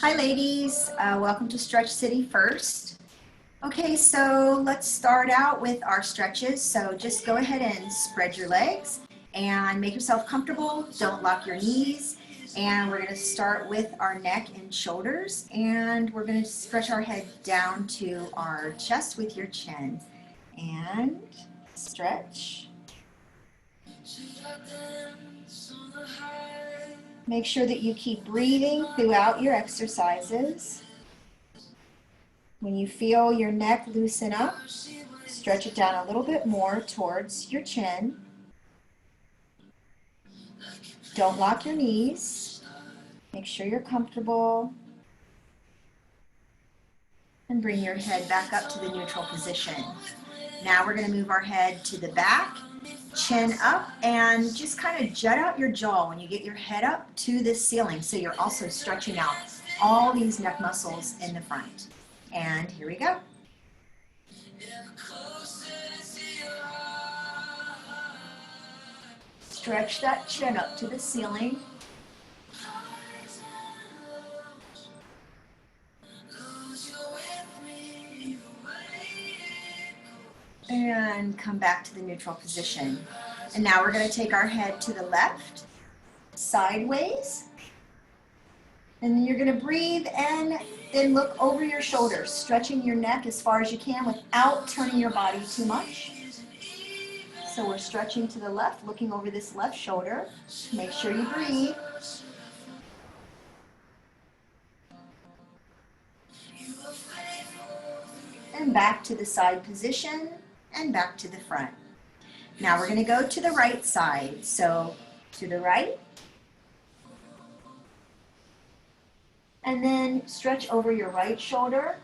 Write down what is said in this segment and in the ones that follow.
Hi ladies, welcome to Stretch City First. Okay, so let's start out with our stretches. So just go ahead and spread your legs and make yourself comfortable. Don't lock your knees. And we're gonna start with our neck and shoulders, and we're gonna stretch our head down to our chest with your chin. And stretch. Make sure that you keep breathing throughout your exercises. When you feel your neck loosen up, stretch it down a little bit more towards your chin. Don't lock your knees. Make sure you're comfortable. And bring your head back up to the neutral position. Now we're going to move our head to the back, chin up, and just kind of jut out your jaw when you get your head up to the ceiling. So you're also stretching out all these neck muscles in the front. And here we go. Stretch that chin up to the ceiling. And come back to the neutral position. And now we're going to take our head to the left, sideways. And then you're going to breathe and then look over your shoulders, stretching your neck as far as you can without turning your body too much. So we're stretching to the left, looking over this left shoulder. Make sure you breathe. And back to the side position and back to the front. Now we're going to go to the right side. So to the right. And then stretch over your right shoulder.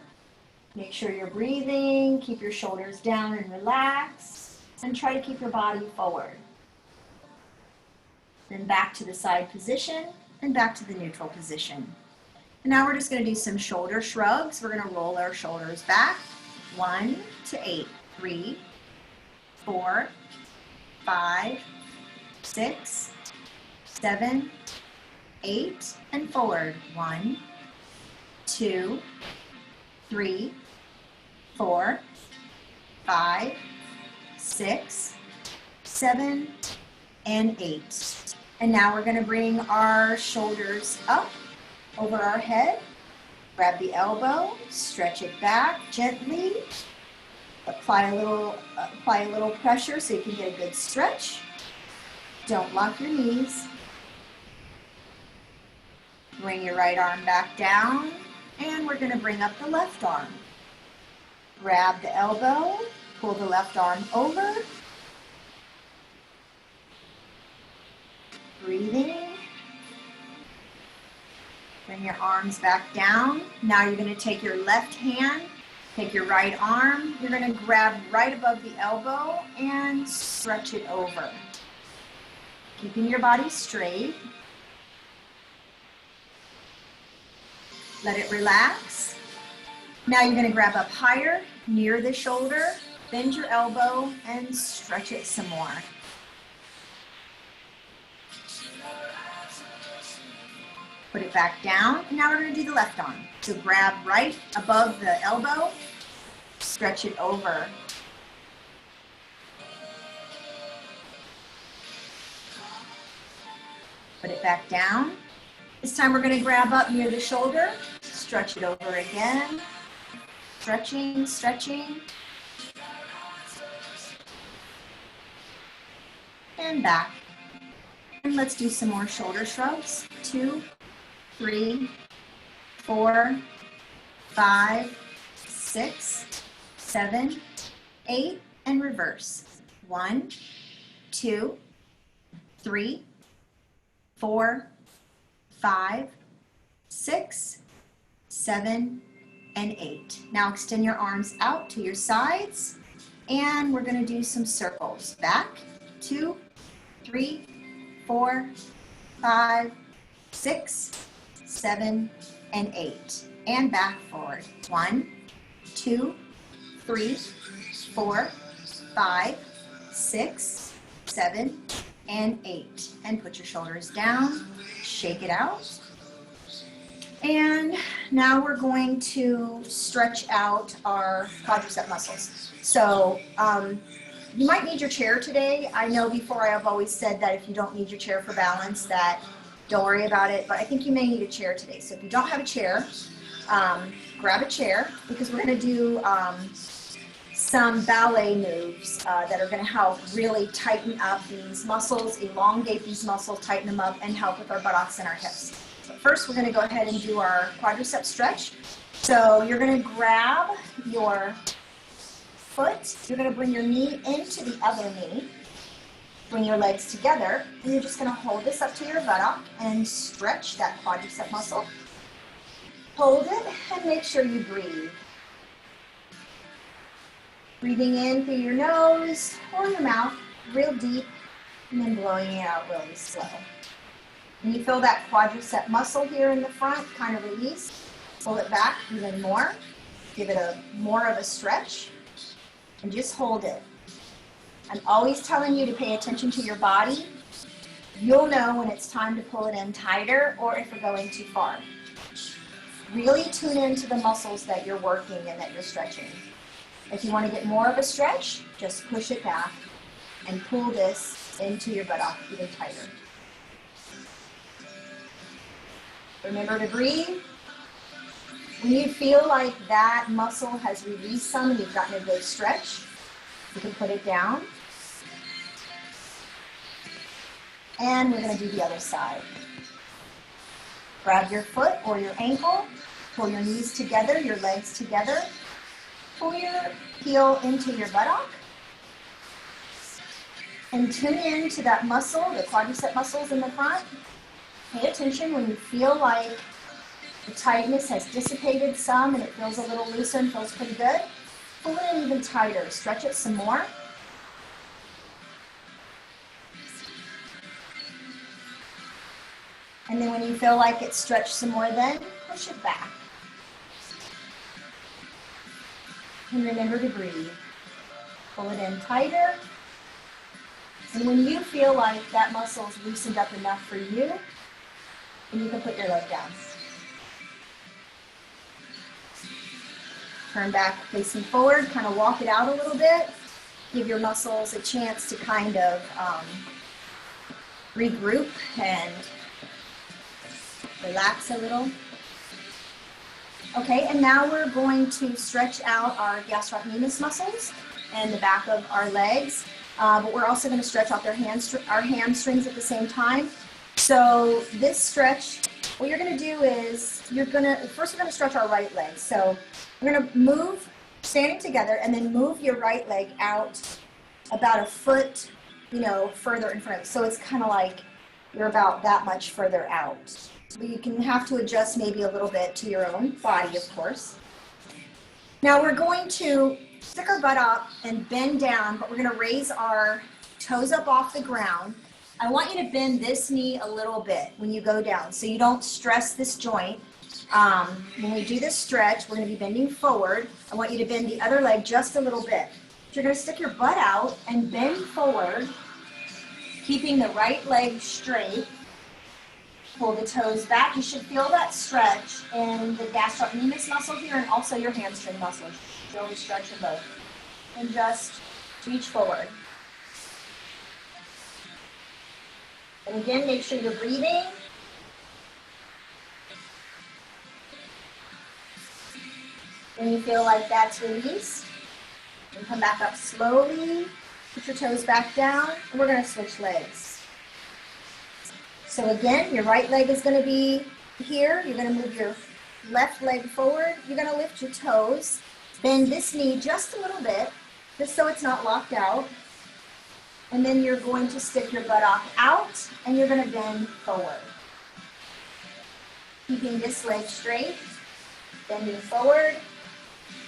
Make sure you're breathing, keep your shoulders down and relax, and try to keep your body forward. Then back to the side position and back to the neutral position. And now we're just going to do some shoulder shrugs. We're going to roll our shoulders back. 1 to 8. 3, 4, 5, 6, 7, 8, and forward. 1, 2, 3, 4, 5, 6, 7, and 8. And now we're going to bring our shoulders up over our head. Grab the elbow, stretch it back gently. Apply a little pressure so you can get a good stretch. Don't lock your knees. Bring your right arm back down, and we're going to bring up the left arm. Grab the elbow, pull the left arm over. Breathing. Bring your arms back down. Now you're going to take your left hand, take your right arm. You're going to grab right above the elbow and stretch it over. Keeping your body straight. Let it relax. Now you're going to grab up higher, near the shoulder, bend your elbow, and stretch it some more. Put it back down, and now we're going to do the left arm. So grab right above the elbow, stretch it over. Put it back down. This time we're going to grab up near the shoulder, stretch it over again. Stretching, stretching. And back. And let's do some more shoulder shrugs. 2, 3, 4, 5, 6, 7, 8, and reverse. 1, 2, 3, 4, 5, 6, 7, and 8. Now extend your arms out to your sides, and we're going to do some circles. Back, 2, 3, 4, 5, 6, 7, and 8. And back forward. 1, 2, 3, 4, 5, 6, 7, and 8. And put your shoulders down. Shake it out. And now we're going to stretch out our quadricep muscles. So you might need your chair today. I know before I have always said that if you don't need your chair for balance, that don't worry about it, but I think you may need a chair today. So if you don't have a chair, grab a chair, because we're going to do some ballet moves that are going to help really tighten up these muscles, elongate these muscles, tighten them up, and help with our buttocks and our hips. But first, we're going to go ahead and do our quadricep stretch. So you're going to grab your foot, you're going to bring your knee into the other knee, bring your legs together, and you're just going to hold this up to your buttock and stretch that quadricep muscle. Hold it and make sure you breathe. Breathing in through your nose or your mouth, real deep, and then blowing it out really slow. When you feel that quadricep muscle here in the front kind of release, pull it back even more. Give it more of a stretch, and just hold it. I'm always telling you to pay attention to your body. You'll know when it's time to pull it in tighter or if you're going too far. Really tune into the muscles that you're working and that you're stretching. If you want to get more of a stretch, just push it back and pull this into your buttock even tighter. Remember to breathe. When you feel like that muscle has released some and you've gotten a good stretch, you can put it down. And we're going to do the other side. Grab your foot or your ankle, pull your knees together, your legs together. Pull your heel into your buttock and tune in to that muscle, the quadricep muscles in the front. Pay attention when you feel like the tightness has dissipated some and it feels a little looser and feels pretty good. Pull it in even tighter. Stretch it some more. And then when you feel like it's stretched some more, then push it back. And remember to breathe. Pull it in tighter. And when you feel like that muscle is loosened up enough for you, then you can put your leg down. Turn back facing forward, kind of walk it out a little bit. Give your muscles a chance to kind of regroup and relax a little. Okay, and now we're going to stretch out our gastrocnemius muscles and the back of our legs, but we're also going to stretch out our hamstrings at the same time. So this stretch, what you're going to do is first we're going to stretch our right leg. So we're going to move, standing together, and then move your right leg out about a foot, further in front of you. So it's kind of like you're about that much further out. But you can have to adjust maybe a little bit to your own body, of course. Now we're going to stick our butt up and bend down, but we're going to raise our toes up off the ground. I want you to bend this knee a little bit when you go down so you don't stress this joint. When we do this stretch, we're going to be bending forward. I want you to bend the other leg just a little bit. So you're going to stick your butt out and bend forward, keeping the right leg straight. Pull the toes back. You should feel that stretch in the gastrocnemius muscle here and also your hamstring muscle. Feel the stretch in both. And just reach forward. And again, make sure you're breathing. When you feel like that's released, and come back up slowly. Put your toes back down, and we're going to switch legs. So again, your right leg is going to be here. You're going to move your left leg forward. You're going to lift your toes. Bend this knee just a little bit, just so it's not locked out. And then you're going to stick your buttock out, and you're going to bend forward. Keeping this leg straight, bending forward.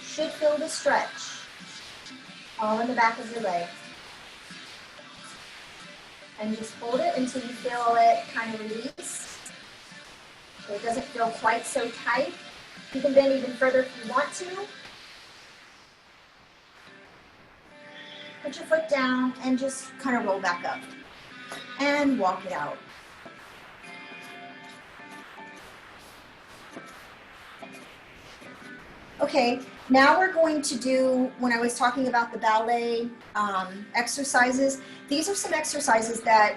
Should feel the stretch all in the back of your leg. And just hold it until you feel it kind of release. So it doesn't feel quite so tight. You can bend even further if you want to. Put your foot down and just kind of roll back up. And walk it out. Okay, now we're going to do, when I was talking about the ballet exercises, these are some exercises that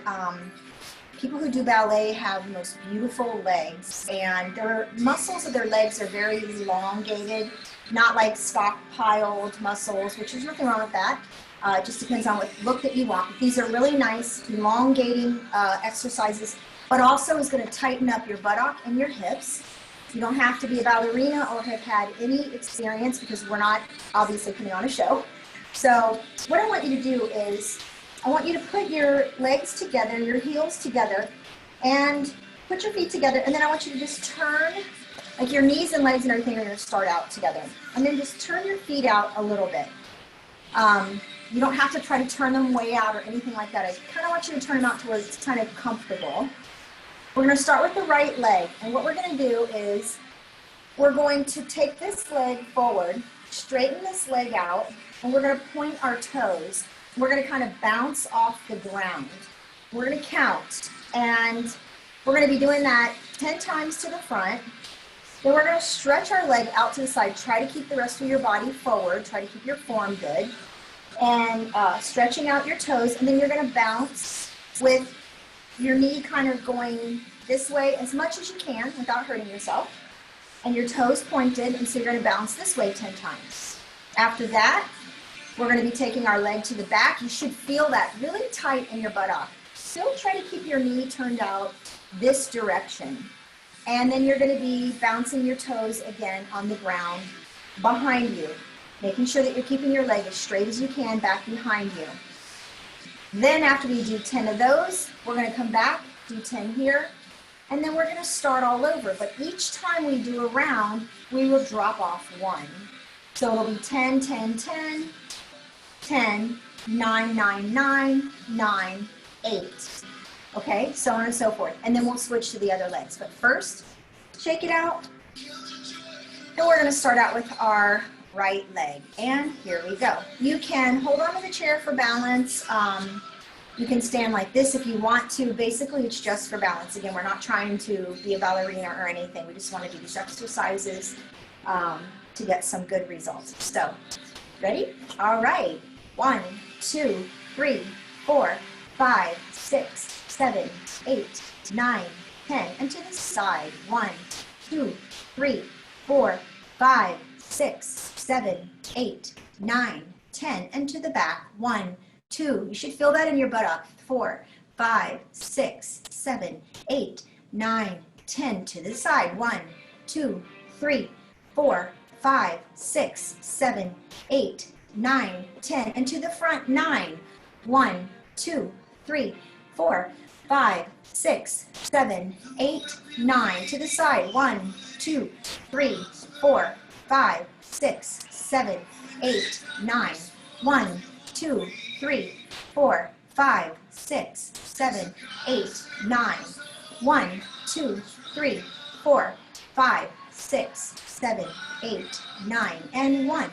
people who do ballet have the most beautiful legs, and their muscles of their legs are very elongated, not like stockpiled muscles, which there's nothing wrong with that. It just depends on what look that you want. But these are really nice, elongating exercises, but also is going to tighten up your buttock and your hips. You don't have to be a ballerina or have had any experience because we're not obviously putting on a show. So what I want you to do is I want you to put your legs together, your heels together, and put your feet together, and then I want you to just turn, like your knees and legs and everything are going to start out together. And then just turn your feet out a little bit. You don't have to try to turn them way out or anything like that. I kind of want you to turn them out to where it's kind of comfortable. We're going to start with the right leg, and what we're going to do is we're going to take this leg forward, straighten this leg out, and we're going to point our toes. We're going to kind of bounce off the ground. We're going to count, and we're going to be doing that 10 times to the front. Then we're going to stretch our leg out to the side. Try to keep the rest of your body forward. Try to keep your form good. And stretching out your toes, and then you're going to bounce with your knee kind of going this way as much as you can without hurting yourself. And your toes pointed, and so you're going to bounce this way 10 times. After that, we're going to be taking our leg to the back. You should feel that really tight in your buttock. Still try to keep your knee turned out this direction. And then you're going to be bouncing your toes again on the ground behind you, making sure that you're keeping your leg as straight as you can back behind you. Then after we do 10 of those, we're going to come back, do 10 here, and then we're going to start all over. But each time we do a round, we will drop off one. So it'll be 10, 10, 10, 10, 9, 9, 9, 9, 8. Okay, so on and so forth. And then we'll switch to the other legs. But first, shake it out. And we're going to start out with our right leg. And here we go. You can hold on to the chair for balance. You can stand like this if you want to. Basically, it's just for balance. Again, we're not trying to be a ballerina or anything. We just want to do these exercises to get some good results. So, ready? All right. 1, 2, 3, 4, 5, 6, 7, 8, 9, 10. And to the side. 1, 2, 3, 4, 5, 6, 7, 8, 9, 10. And to the back. 1, 2. You should feel that in your buttock. 4, 5, 6, 7, 8, 9, 10. To the side. 1, 2, 3, 4, 5, 6, 7, 8, 9, 10. And to the front. 9. 1, 2, 3, 4, 5, 6, 7, 8, 9. To the side. 1, 2, 3, 4, 5, 6, 7, 8, 9. 1, 2, 3, 4, 5, 6, 7, 8, 9. 1, 2, 3, 4, 5, 6, 7, 8, 9. And 1,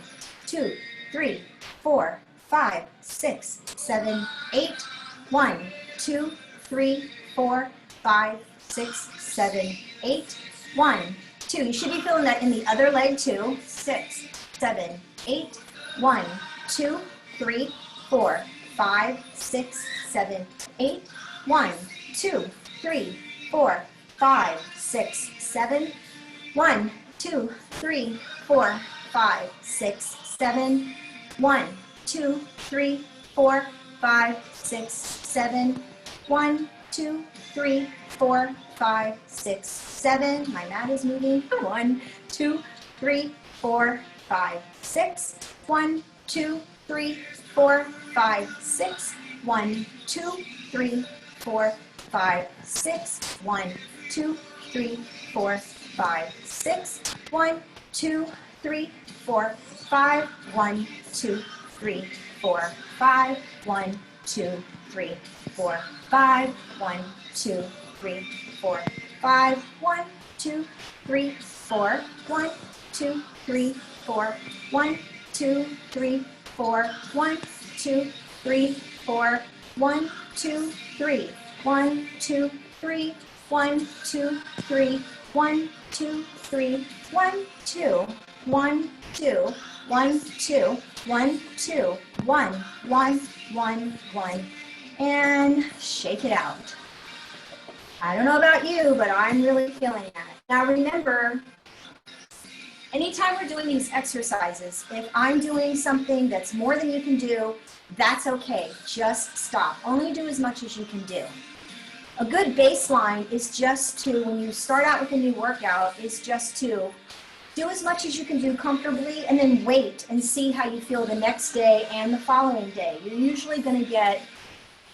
2, 3, 4, 5, 6, 7, 8. 1, 2, 3, 4, 5, 6, 7, 8. 1, 2. You should be feeling that in the other leg too. 6, 7, 8. 1, 2, 3, 4, 5, 6, 7, 8. 1, 2, 3, 4, 5, 6, 7. 1, 2, 3, 4, 5, 6, 7. 1, 2, 3, 4, 5, 6, 7. 1, 2, 3, 4, 5, 6, 7. My mat is moving. 1, 2, 3, 4, 5, 6. 1, 2, 3, 4, 5, 6. 1, 2, 3, 4, 5, 6. 1, 2, 3, 4, 5, 6. 1, 2, 3, 4, 5. 1, 2, 3, 4, 5. 1, 2, 3, 4, 5. 1, 2, 3, 4, 5. 1, 2, 3, 4. 1, 2, 3, 4. 1, 2, 3, 4. 1, 2, 3, 4. 1, 2, 3. 1, 2, 3. 1, 2, 3. 1, 2, 3. 1, 2. 1, 2, 1, 2, 1, 2, 1, 1, 1, 1, and shake it out. I don't know about you, but I'm really feeling that. Now remember, anytime we're doing these exercises, if I'm doing something that's more than you can do, that's okay. Just stop. Only do as much as you can do. A good baseline is just to, when you start out with a new workout, is just to do as much as you can do comfortably and then wait and see how you feel the next day and the following day. You're usually going to get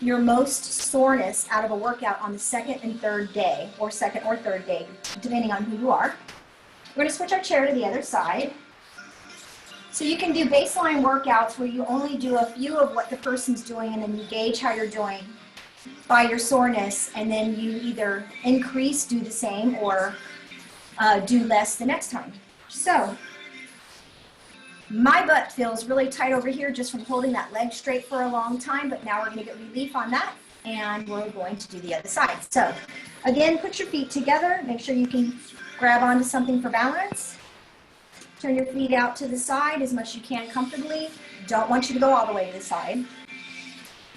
your most soreness out of a workout on the second and third day, or second or third day, depending on who you are. We're going to switch our chair to the other side. So you can do baseline workouts where you only do a few of what the person's doing, and then you gauge how you're doing by your soreness, and then you either increase, do the same, or do less the next time. So my butt feels really tight over here just from holding that leg straight for a long time, but now we're going to get relief on that, and we're going to do the other side. So again, put your feet together. Make sure you can grab onto something for balance. Turn your feet out to the side as much as you can comfortably. Don't want you to go all the way to the side.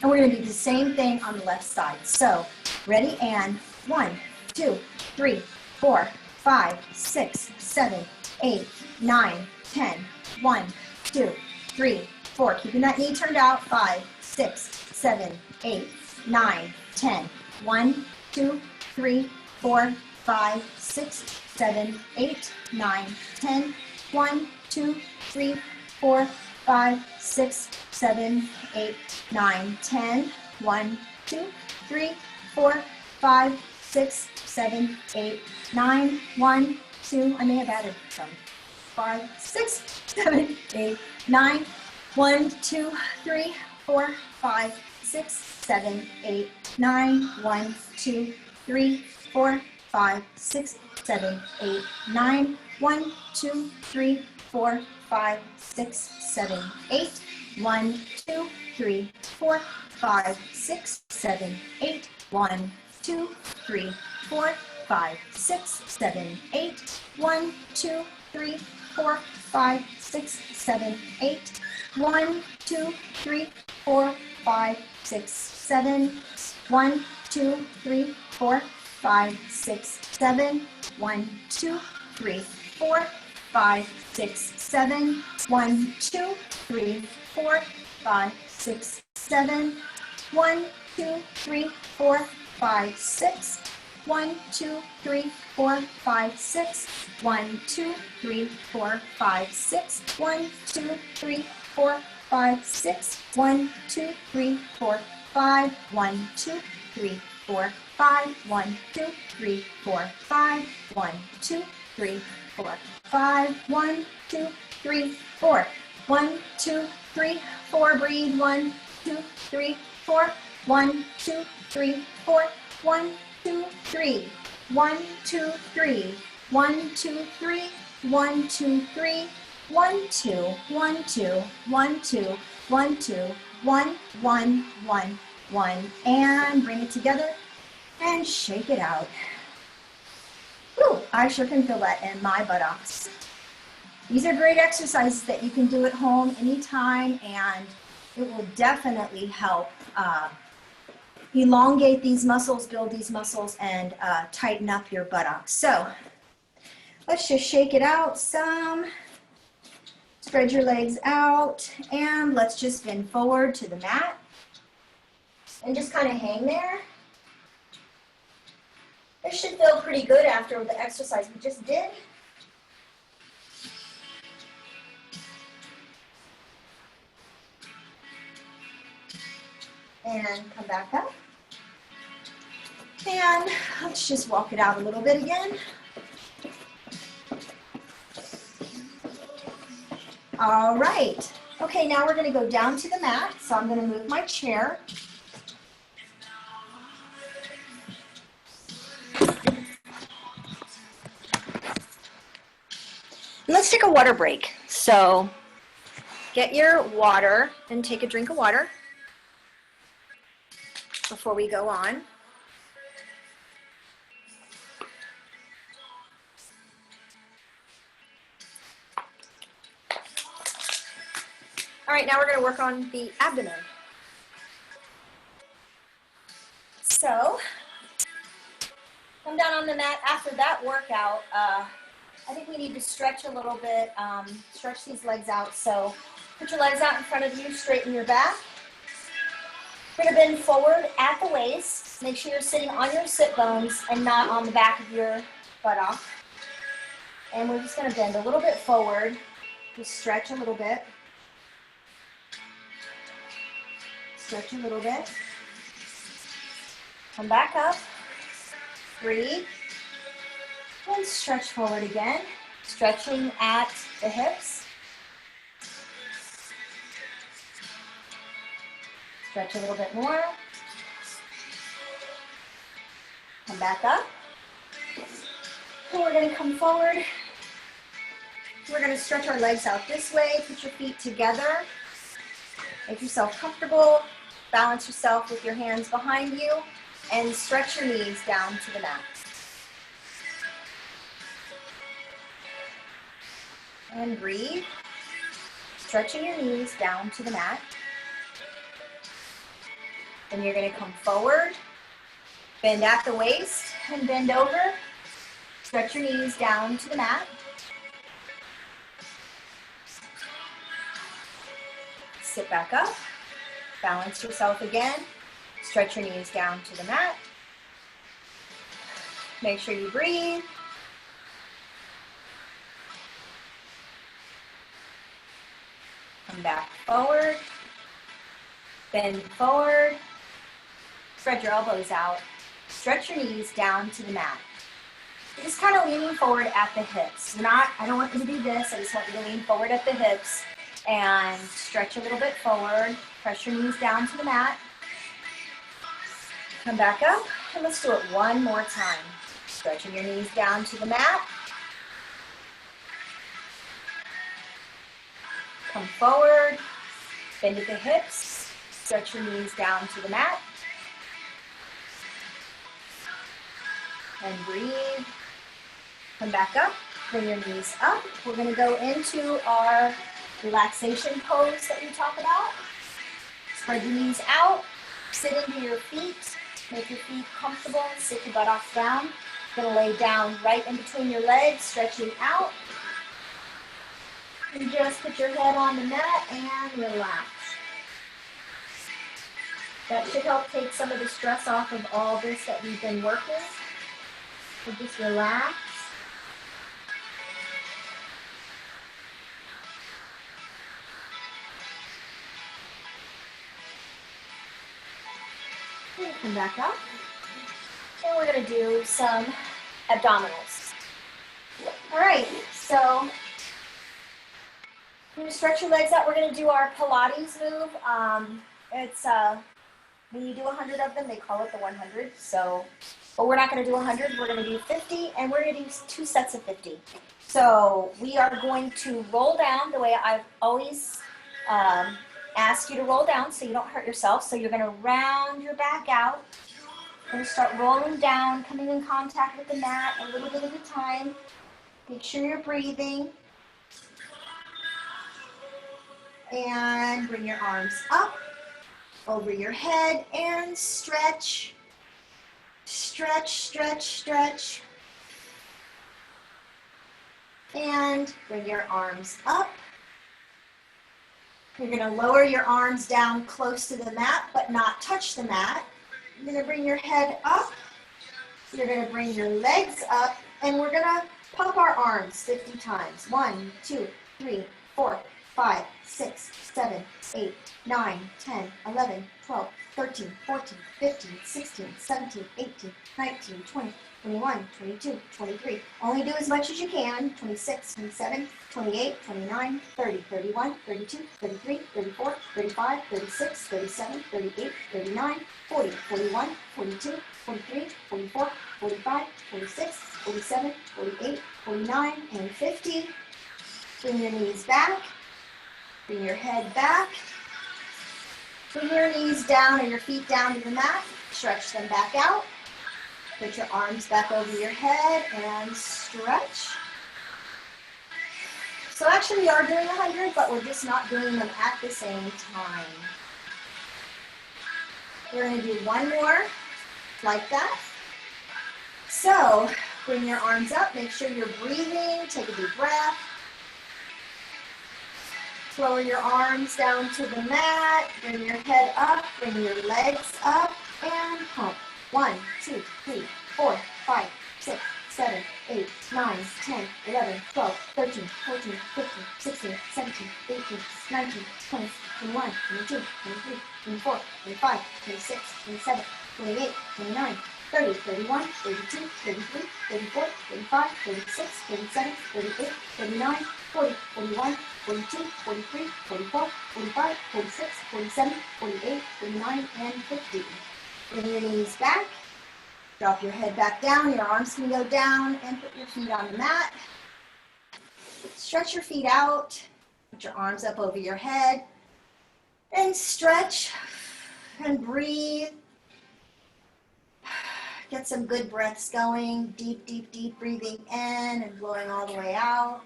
And we're going to do the same thing on the left side. So ready, and 1, 2, 3, 4, 5, 6, 7, 8, 9, 10. 1, 2, 3, 4. Keeping that knee turned out. 5, 6, 7, 8, 9, 10. 1, 2, 3, 4, 5, 6, 7, 8, 9, 10. 1, 2, 3, 4, 5, 6, 7, 8, 9, 10. 1, 2, 3, 4, 5, 6, 7, 8, 9. 1, 2. I may have added some. 5, 6, 7, 8, 9. 1, 2, 3, 4, 5, 6, 7, 8, 9. 1, 2, 3, 4, 5, 6, 7, 8, 9. 1, 2, 3, 4, 5, 6, 7, 8. 1, 2, 3, 4, 5, 6, 7, 8. 1, 2, 3, 4, 5, 6, 7, 8. 1, 2, 3, 4, 5, 6, 7, 8. 1, 2, 3, 4, 5, 6, 7. 1, 2, 3, 4, 5, 6, 7. 1, 2, 3, 4, 5, 6, 7. 1, 2, 3, 4, 5, 6, 7. 1, 2, 3, 4, 5, 6. 1, 2, 3, 4, 5, 6. 1, 2, 3, 4, 5, 6. 1, 2, 3, 4, 5, 6. 1, 2, 3, 4, 5. 1, 2, 3, 4, 5. 1, 2, 3, 4, 5. 1, 2, 3, 4, 5. 1, 2, 3, 4. 1, 2, 3, 4. Breathe. 1, 2, 3, 4. 1, 2, 3, 4. 1, 2, 3. 1, 2, 3. 1, 2, 3. 1, 2, 3. 1, 2, 1, 2, 1, 2, 1, 2, 1, 1, 1, 1, and bring it together and shake it out. Whew, I sure can feel that in my buttocks. These are great exercises that you can do at home anytime, and it will definitely help elongate these muscles, build these muscles, and tighten up your buttocks. So let's just shake it out some. Spread your legs out, and let's just bend forward to the mat and just kind of hang there. This should feel pretty good after the exercise we just did. And come back up. And let's just walk it out a little bit again. All right. Okay, now we're going to go down to the mat. So I'm going to move my chair. Let's take a water break. So get your water and take a drink of water before we go on. All right, now we're going to work on the abdomen. So, come down on the mat. After that workout, I think we need to stretch a little bit, stretch these legs out. So, put your legs out in front of you, straighten your back. You're going to bend forward at the waist. Make sure you're sitting on your sit bones and not on the back of your buttock. And we're just going to bend a little bit forward. Just stretch a little bit. Stretch a little bit. Come back up. Breathe. And stretch forward again. Stretching at the hips. Stretch a little bit more. Come back up. And we're going to come forward. We're going to stretch our legs out this way. Put your feet together. Make yourself comfortable. Balance yourself with your hands behind you. And stretch your knees down to the mat. And breathe. Stretching your knees down to the mat. Then you're going to come forward. Bend at the waist and bend over. Stretch your knees down to the mat. Sit back up. Balance yourself again. Stretch your knees down to the mat. Make sure you breathe. Come back forward. Bend forward. Spread your elbows out. Stretch your knees down to the mat. You're just kind of leaning forward at the hips. I don't want you to do this. I just want you to lean forward at the hips and stretch a little bit forward. Press your knees down to the mat. Come back up, and let's do it one more time. Stretching your knees down to the mat. Come forward, bend at the hips, stretch your knees down to the mat. And breathe. Come back up, bring your knees up. We're going to go into our relaxation pose that we talk about. Spread your knees out, sit into your feet. Make your feet comfortable, sit your buttocks down. You're going to lay down right in between your legs, stretching out. And just put your head on the mat and relax. That should help take some of the stress off of all this that we've been working. So just relax. Come back up. And we're going to do some abdominals. All right, so you're going to stretch your legs out. We're going to do our Pilates move. It's when you do 100 of them, they call it the 100. So, but we're not going to do 100. We're going to do 50, and we're going to do 2 sets of 50. So we are going to roll down the way I've always ask you to roll down so you don't hurt yourself. So you're going to round your back out. You're going to start rolling down, coming in contact with the mat a little bit at a time. Make sure you're breathing. And bring your arms up over your head and stretch. Stretch, stretch, stretch. And bring your arms up. You're going to lower your arms down close to the mat, but not touch the mat. You're going to bring your head up. You're going to bring your legs up, and we're going to pump our arms 50 times. 1, 2, 3, 4, 5, 6, 7, 8, 9, 10, 11, 12, 13, 14, 15, 16, 17, 18, 19, 20, 21, 22, 23. Only do as much as you can. 26, 27, 28, 29, 30, 31, 32, 33, 34, 35, 36, 37, 38, 39, 40, 41, 42, 43, 44, 45, 46, 47, 48, 49, and 50. Bring your knees back. Bring your head back. Bring your knees down and your feet down to the mat. Stretch them back out. Put your arms back over your head and stretch. So actually we are doing 100, but we're just not doing them at the same time. We're going to do one more like that. So bring your arms up, make sure you're breathing, take a deep breath. Lower your arms down to the mat, bring your head up, bring your legs up, and pump. 1, 2, 3, 4, 5, 6, 7, 8, 9, 10, 11, 12, 13, 14, 15, 16, 17, 18, 19, 20, 21, 22, 23, 24, 25, 26, 27, 28, 29, 30, 31, 32, 33, 34, 35, 36, 37, 38, 39, 40, 41, 42, 43, 44, 45, 46, 47, 48, 49, and 50. Bring your knees back. Drop your head back down. Your arms can go down and put your feet on the mat. Stretch your feet out. Put your arms up over your head. And stretch and breathe. Get some good breaths going. Deep, deep, deep breathing in and blowing all the way out.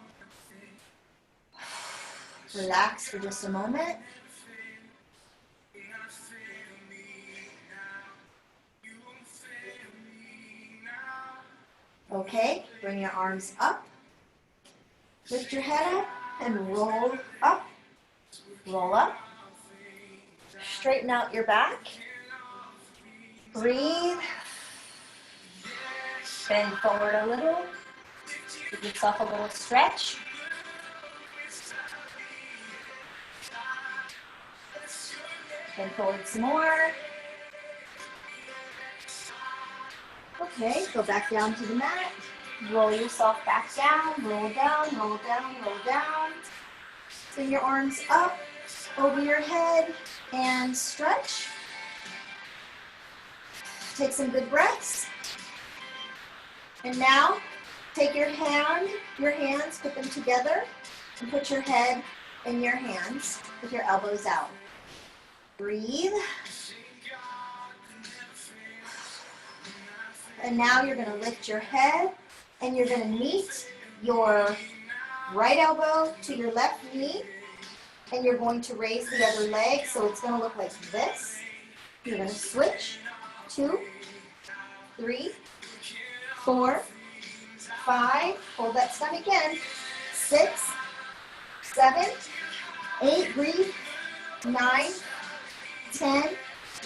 Relax for just a moment. Okay, bring your arms up. Lift your head up and roll up. Roll up. Straighten out your back. Breathe. Bend forward a little. Give yourself a little stretch. Bend forward some more. Okay, go back down to the mat. Roll yourself back down, roll down, roll down, roll down. Bring your arms up over your head and stretch. Take some good breaths. And now, take your hands, put them together, and put your head in your hands with your elbows out. Breathe. And now you're going to lift your head, and you're going to meet your right elbow to your left knee, and you're going to raise the other leg, so it's going to look like this. You're going to switch. 2, 3, 4, 5, hold that stomach in, 6, 7, 8, breathe, 9, 10,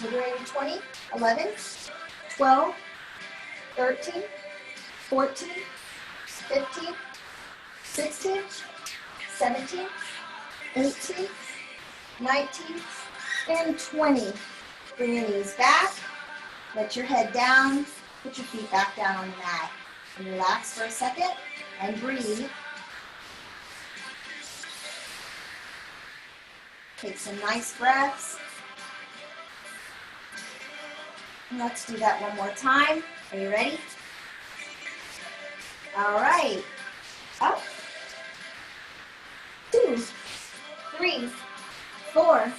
we're doing 20, 11, 12, 13, 14, 15, 16, 17, 18, 19, and 20. Bring your knees back, let your head down, put your feet back down on the mat. And relax for a second and breathe. Take some nice breaths. And let's do that one more time. Are you ready? All right. Up. 2, 3, 4,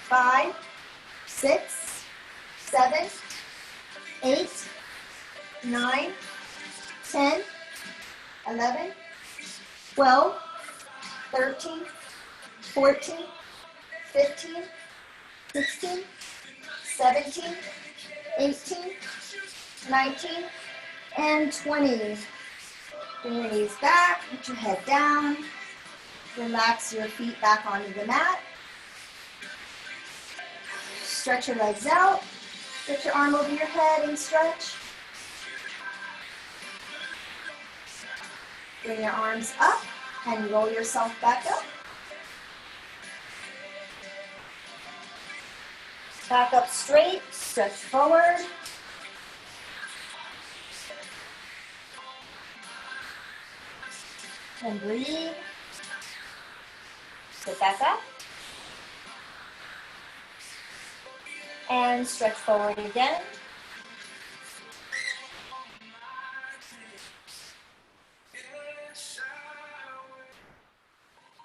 5, 6, 7, 8, 9, 10, 11, 12, 13, 14, 15, 16, 17, 18, 19, and 20. Bring your knees back, put your head down, relax your feet back onto the mat. Stretch your legs out, lift your arm over your head and stretch. Bring your arms up and roll yourself back up. Back up straight, stretch forward. And breathe. Sit back up. And stretch forward again.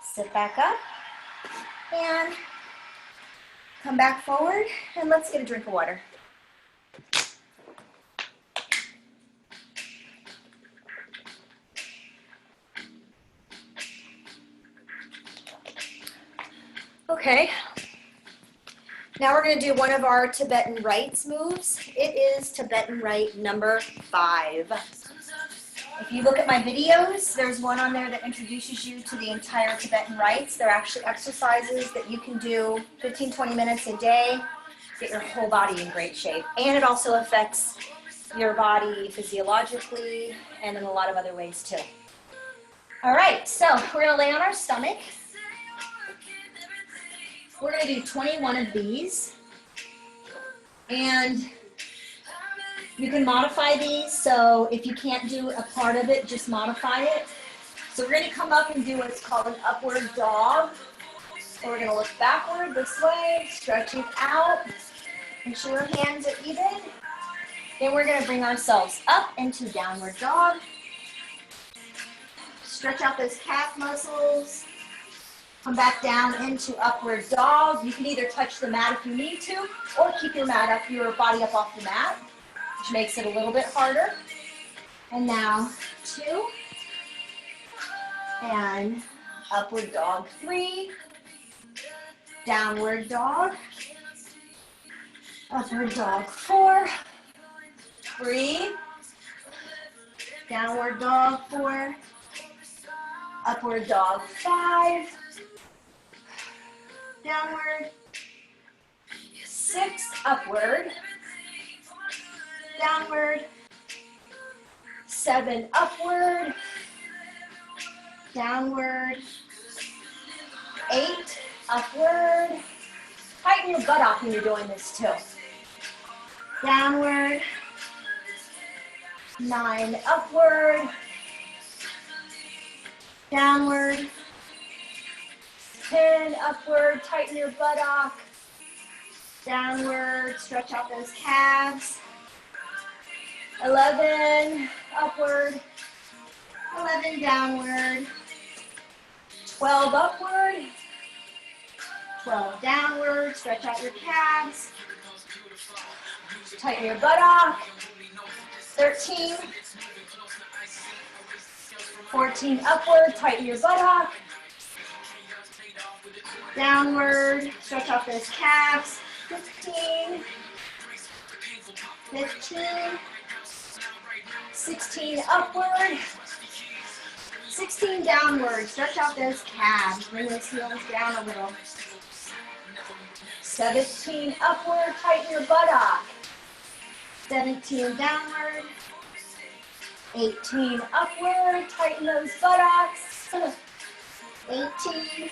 Sit back up. And come back forward. And let's get a drink of water. Okay. Now we're going to do one of our Tibetan rites moves. It is Tibetan rite number 5. If you look at my videos, there's one on there that introduces you to the entire Tibetan rites. They're actually exercises that you can do 15-20 minutes a day, get your whole body in great shape. And it also affects your body physiologically and in a lot of other ways too. All right, so we're going to lay on our stomach. We're going to do 21 of these. And you can modify these, so if you can't do a part of it, just modify it. So we're going to come up and do what's called an upward dog. So we're going to look backward this way, stretching out. Make sure your hands are even. Then we're going to bring ourselves up into downward dog. Stretch out those calf muscles. Come back down into upward dog. You can either touch the mat if you need to, or keep your body up off the mat, which makes it a little bit harder. And now 2. And upward dog 3. Downward dog. Upward dog 4. 3. Downward dog 4. Upward dog 5. Downward. 6. Upward. Downward. 7. Upward. Downward. 8. Upward. Tighten your buttock when you're doing this too. Downward. 9. Upward. Downward. 10. Upward. Tighten your buttock. Downward. Stretch out those calves. 11. Upward. 11. Downward. 12. Upward. 12. Downward. Stretch out your calves. Tighten your buttock. 13. 14. Upward. Tighten your buttock. Downward. Stretch out those calves. 15. 15. 16. Upward. 16. Downward. Stretch out those calves. Bring those heels down a little. 17. Upward. Tighten your buttock. 17. Downward. 18. Upward. Tighten those buttocks. 18.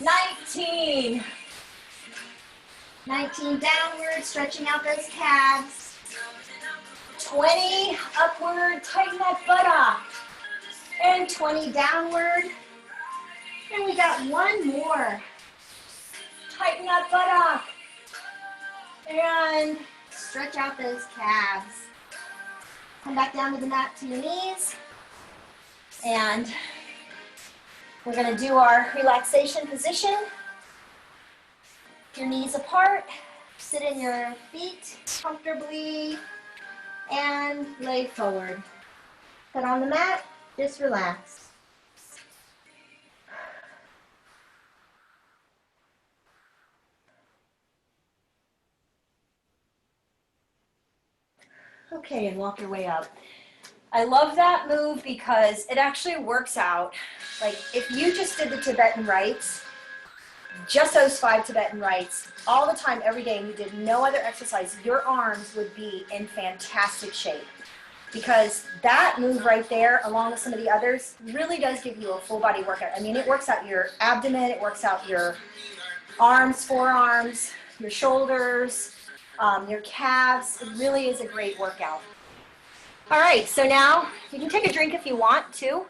19. 19. Downward. Stretching out those calves. 20. Upward. Tighten that buttock. And 20. Downward. And we got one more. Tighten that buttock. And stretch out those calves. Come back down to the mat to your knees. And we're going to do our relaxation position. Your knees apart. Sit in your feet comfortably. And lay forward. Put on the mat. Just relax. Okay, and walk your way up. I love that move because it actually works out. Like if you just did the Tibetan rites, just those 5 Tibetan rites, all the time, every day, and you did no other exercise, your arms would be in fantastic shape. Because that move right there, along with some of the others, really does give you a full body workout. I mean, it works out your abdomen, it works out your arms, forearms, your shoulders, your calves. It really is a great workout. All right, so now you can take a drink if you want to,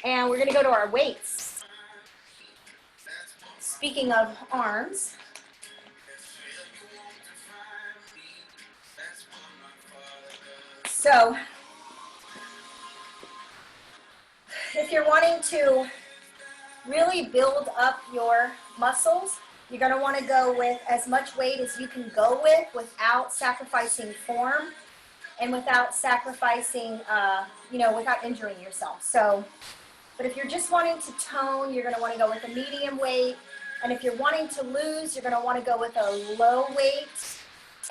and we're going to go to our weights. Speaking of arms, so if you're wanting to really build up your muscles, you're going to want to go with as much weight as you can go with without sacrificing form and without sacrificing, without injuring yourself. So But if you're just wanting to tone, you're gonna wanna go with a medium weight. And if you're wanting to lose, you're gonna wanna go with a low weight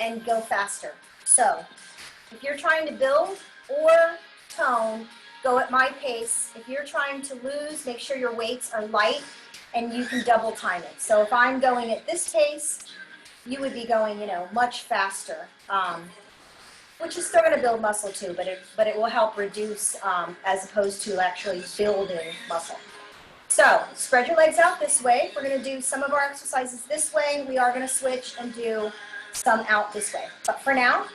and go faster. So if you're trying to build or tone, go at my pace. If you're trying to lose, make sure your weights are light and you can double time it. So if I'm going at this pace, you would be going, much faster, which is still going to build muscle too, but it will help reduce as opposed to actually building muscle. So spread your legs out this way. We're going to do some of our exercises this way. We are going to switch and do some out this way. But for now,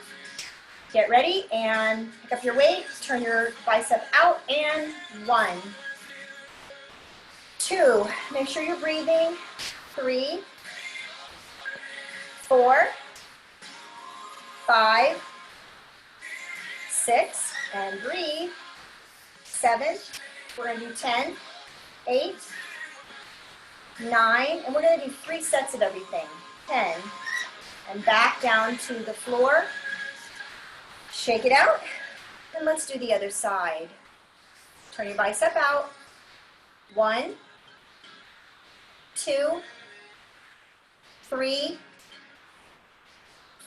get ready and pick up your weight, turn your bicep out, and 1, 2, make sure you're breathing, 3, 4, 5, 6, and breathe, 7, we're going to do 10, 8, 9, and we're going to do 3 sets of everything, 10, and back down to the floor, shake it out, and let's do the other side. Turn your bicep out, 1, 2, 3,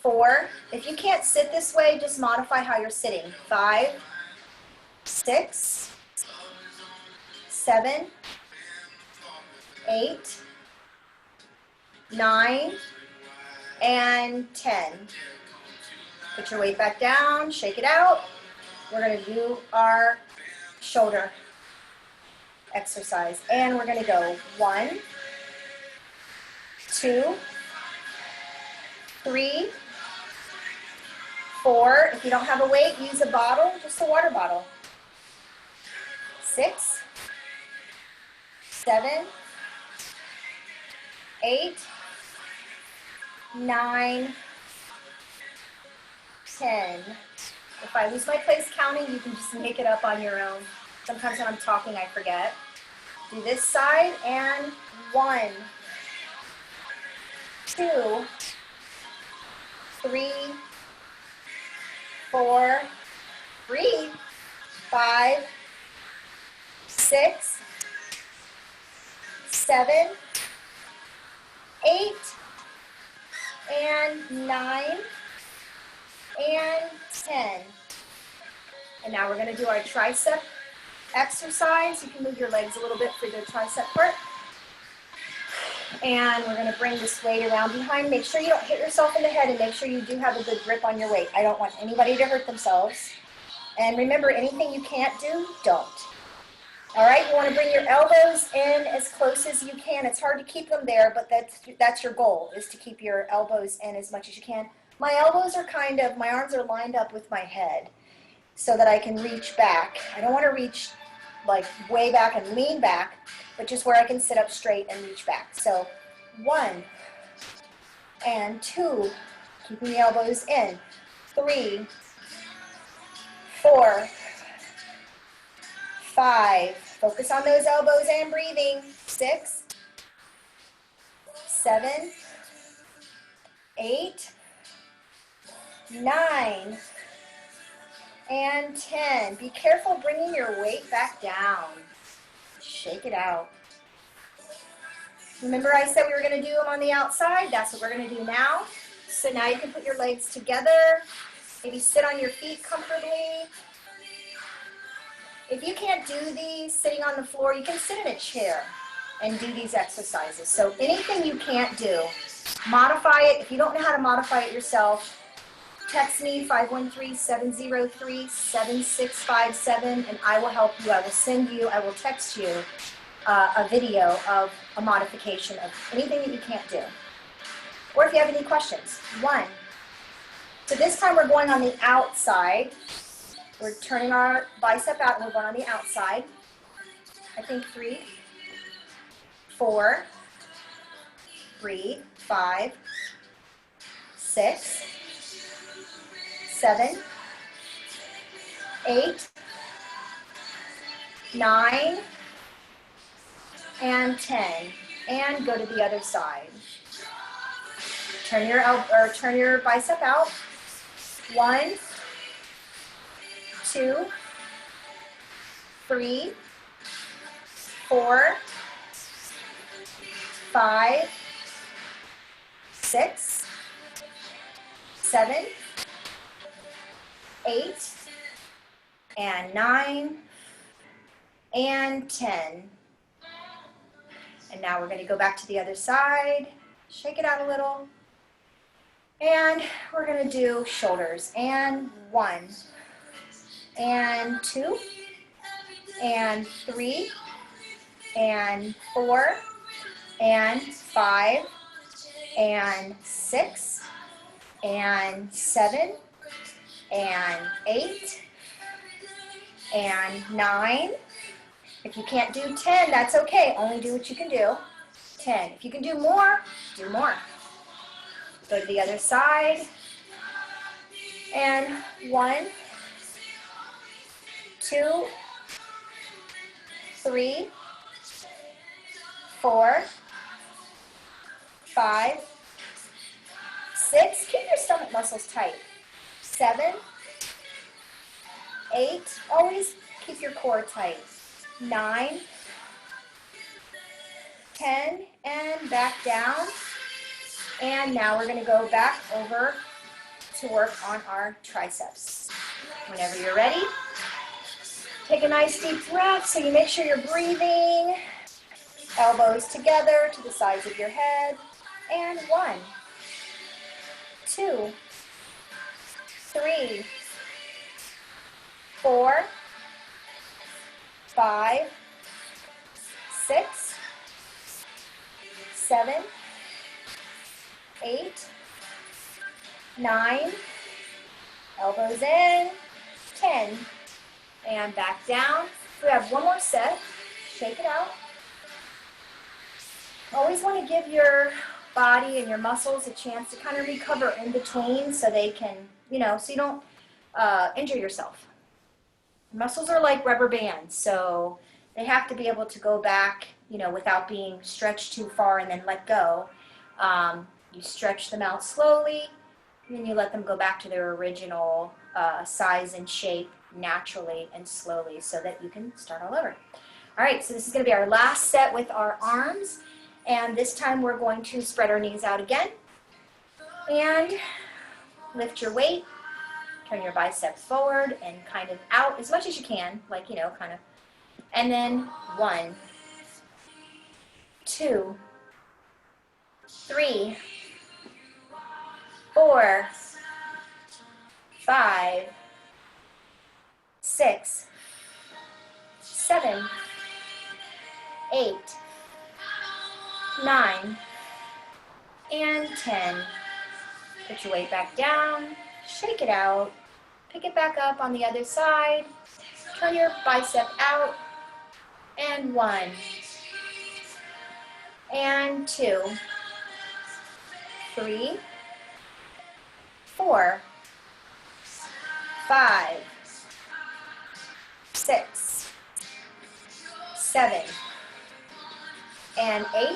4. If you can't sit this way, just modify how you're sitting. 5, 6, 7, 8, 9, and 10. Put your weight back down, shake it out. We're going to do our shoulder exercise. And we're going to go 1, 2, 3, 4. If you don't have a weight, use a bottle, just a water bottle. 6, 7, 8, 9, 10. If I lose my place counting, you can just make it up on your own. Sometimes when I'm talking, I forget. Do this side, and 1, 2, 3, 4, breathe, 5, 6, 7, 8, and 9, and 10. And now we're going to do our tricep exercise. You can move your legs a little bit for the tricep part. And we're going to bring this weight around behind. Make sure you don't hit yourself in the head, and make sure you do have a good grip on your weight. I don't want anybody to hurt themselves. And remember, anything you can't do, don't. All right, you want to bring your elbows in as close as you can. It's hard to keep them there, but that's your goal, is to keep your elbows in as much as you can. My elbows are my arms are lined up with my head so that I can reach back. I don't want to reach like way back and lean back, but just where I can sit up straight and reach back. So 1 and 2, keeping the elbows in. 3, 4, 5, focus on those elbows and breathing. 6, 7, 8, 9, and 10. Be careful bringing your weight back down. Shake it out. Remember I said we were going to do them on the outside? That's what we're going to do now. So now you can put your legs together. Maybe sit on your feet comfortably. If you can't do these sitting on the floor, you can sit in a chair and do these exercises. So anything you can't do, modify it. If you don't know how to modify it yourself, text me 513-703-7657 and I will help you. I will text you a video of a modification of anything that you can't do. Or if you have any questions. 1. So this time we're going on the outside. We're turning our bicep out and we're going on the outside. I think 3, 4, breathe, 5, 6, 7, 8, 9, and 10. And go to the other side. Turn your bicep out. 1, 2, 3, 4, 5, 6, 7, 8, and 9, and 10. And now we're going to go back to the other side, shake it out a little, and we're going to do shoulders. And 1, and 2, and 3, and 4, and 5, and 6, and 7, and 8, and 9. If you can't do 10, that's okay. Only do what you can do. 10. If you can do more, do more. Go to the other side. And 1, 2, 3, 4, 5, 6. Keep your stomach muscles tight. 7, 8. Always keep your core tight. 9, 10, and back down. And now we're going to go back over to work on our triceps. Whenever you're ready, take a nice deep breath so you make sure you're breathing. Elbows together to the sides of your head. And 1, 2, 3, 4, 5, 6, 7, 8, 9, elbows in, 10, and back down. We have one more set. Shake it out. Always want to give your body and your muscles a chance to kind of recover in between so they can, so you don't injure yourself. Muscles are like rubber bands, so they have to be able to go back, without being stretched too far and then let go. You stretch them out slowly, and then you let them go back to their original size and shape naturally and slowly so that you can start all over. All right, so this is going to be our last set with our arms, and this time we're going to spread our knees out again and lift your weight. Turn your bicep forward and kind of out as much as you can, like, kind of. And then 1, 2, 3, 4, 5, 6, 7, 8, 9, and 10. Put your weight back down, shake it out, pick it back up on the other side, turn your bicep out, and 1, and 2, 3, 4, 5, 6, 7, and 8,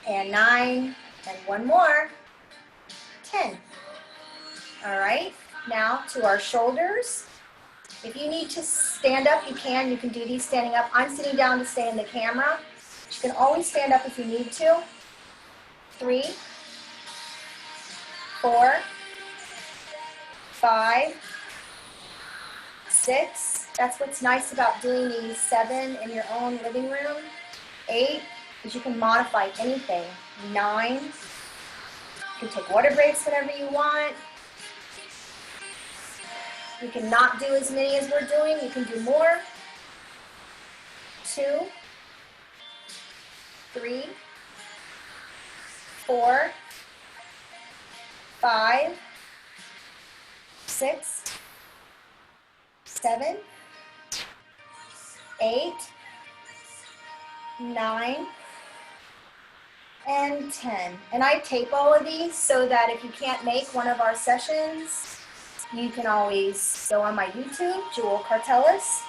and 9, and one more, 10. All right, now to our shoulders. If you need to stand up, you can. You can do these standing up. I'm sitting down to stay in the camera. You can always stand up if you need to. 3, 4, 5, 6. That's what's nice about doing these 7 in your own living room. 8 is you can modify anything. 9, you can take water breaks whenever you want. You can not do as many as we're doing. You can do more. 2, 3, 4, 5, 6, 7, 8, 9, and 10. And I tape all of these so that if you can't make one of our sessions, you can always go on my YouTube, Jewel Kartelis,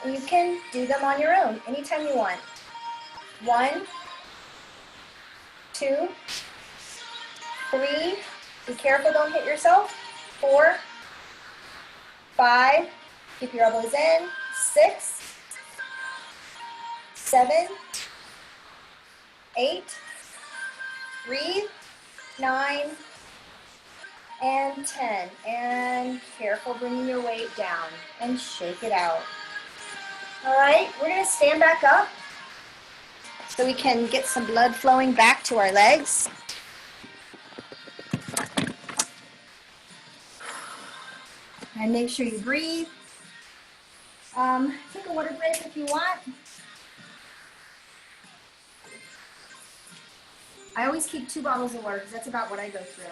and you can do them on your own anytime you want. 1, 2, 3, be careful, don't hit yourself. 4, 5, keep your elbows in. 6, 7, 8, breathe, 9, and 10. And careful bringing your weight down and shake it out. All right, we're gonna stand back up so we can get some blood flowing back to our legs. And make sure you breathe. Take a water break if you want. I always keep 2 bottles of water because that's about what I go through.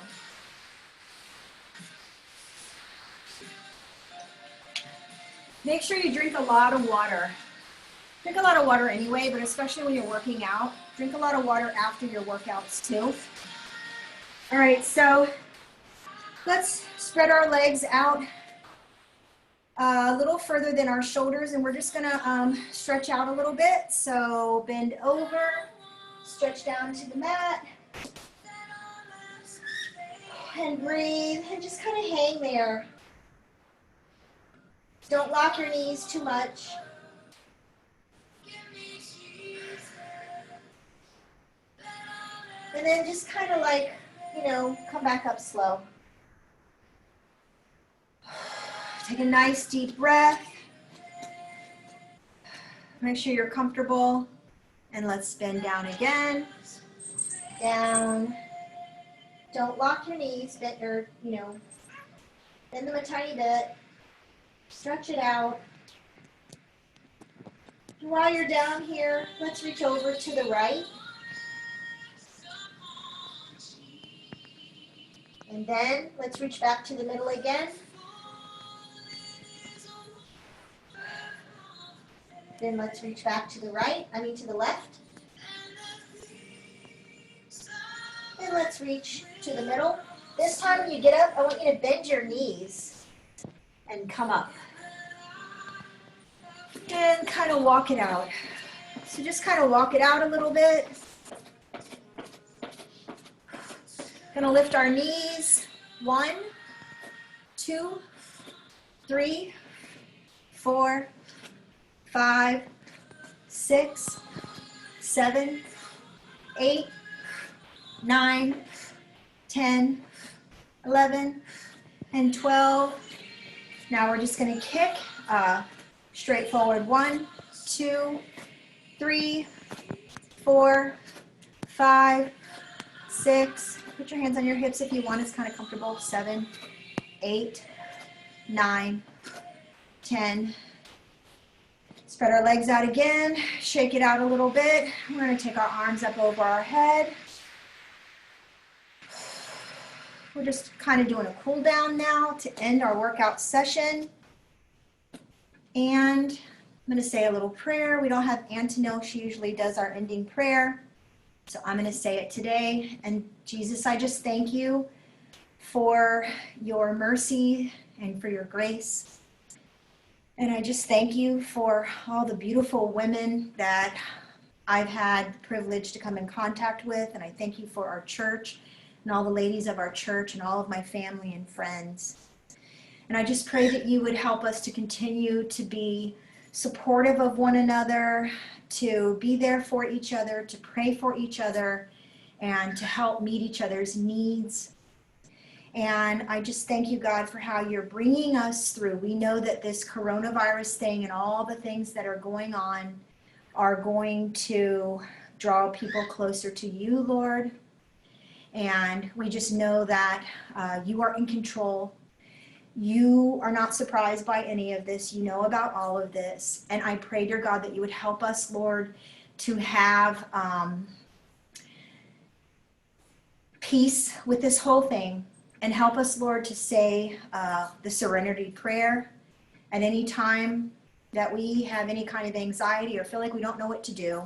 Make sure you drink a lot of water. Drink a lot of water anyway, but especially when you're working out. Drink a lot of water after your workouts too. All right, so let's spread our legs out a little further than our shoulders, and we're just gonna stretch out a little bit. So bend over, stretch down to the mat, and breathe, and just kind of hang there. Don't lock your knees too much. And then just kind of like, come back up slow. Take a nice deep breath. Make sure you're comfortable. And let's bend down again. Down. Don't lock your knees, bend them a tiny bit. Stretch it out. And while you're down here, let's reach over to the right. And then let's reach back to the middle again. Then let's reach back to the to the left. And let's reach to the middle. This time when you get up, I want you to bend your knees and come up. And kind of walk it out. So just kind of walk it out a little bit. Gonna lift our knees. 1, 2, 3, 4, 5, 6, 7, 8, 9, 10, 11, and 12. Now we're just gonna kick straight forward. 1, 2, 3, 4, 5, 6. Put your hands on your hips if you want. It's kind of comfortable. 7, 8, 9, 10. Spread our legs out again. Shake it out a little bit. We're going to take our arms up over our head. We're just kind of doing a cool down now to end our workout session. And I'm going to say a little prayer. We don't have Antonelle. She usually does our ending prayer. So I'm going to say it today. And Jesus, I just thank you for your mercy and for your grace. And I just thank you for all the beautiful women that I've had the privilege to come in contact with. And I thank you for our church and all the ladies of our church and all of my family and friends. And I just pray that you would help us to continue to be supportive of one another, to be there for each other, to pray for each other, and to help meet each other's needs. And I just thank you, God, for how you're bringing us through. We know that this coronavirus thing and all the things that are going on are going to draw people closer to you, Lord. And we just know that you are in control. You are not surprised by any of this. You know about all of this. And I pray, dear God, that you would help us, Lord, to have peace with this whole thing. And help us, Lord, to say the serenity prayer at any time that we have any kind of anxiety or feel like we don't know what to do.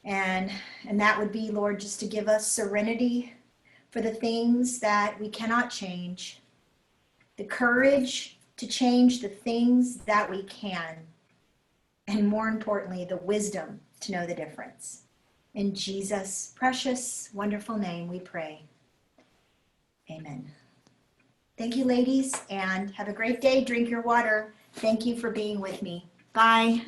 And that would be, Lord, just to give us serenity for the things that we cannot change, the courage to change the things that we can, and more importantly, the wisdom to know the difference. In Jesus' precious, wonderful name we pray. Amen. Thank you, ladies, and have a great day. Drink your water. Thank you for being with me. Bye.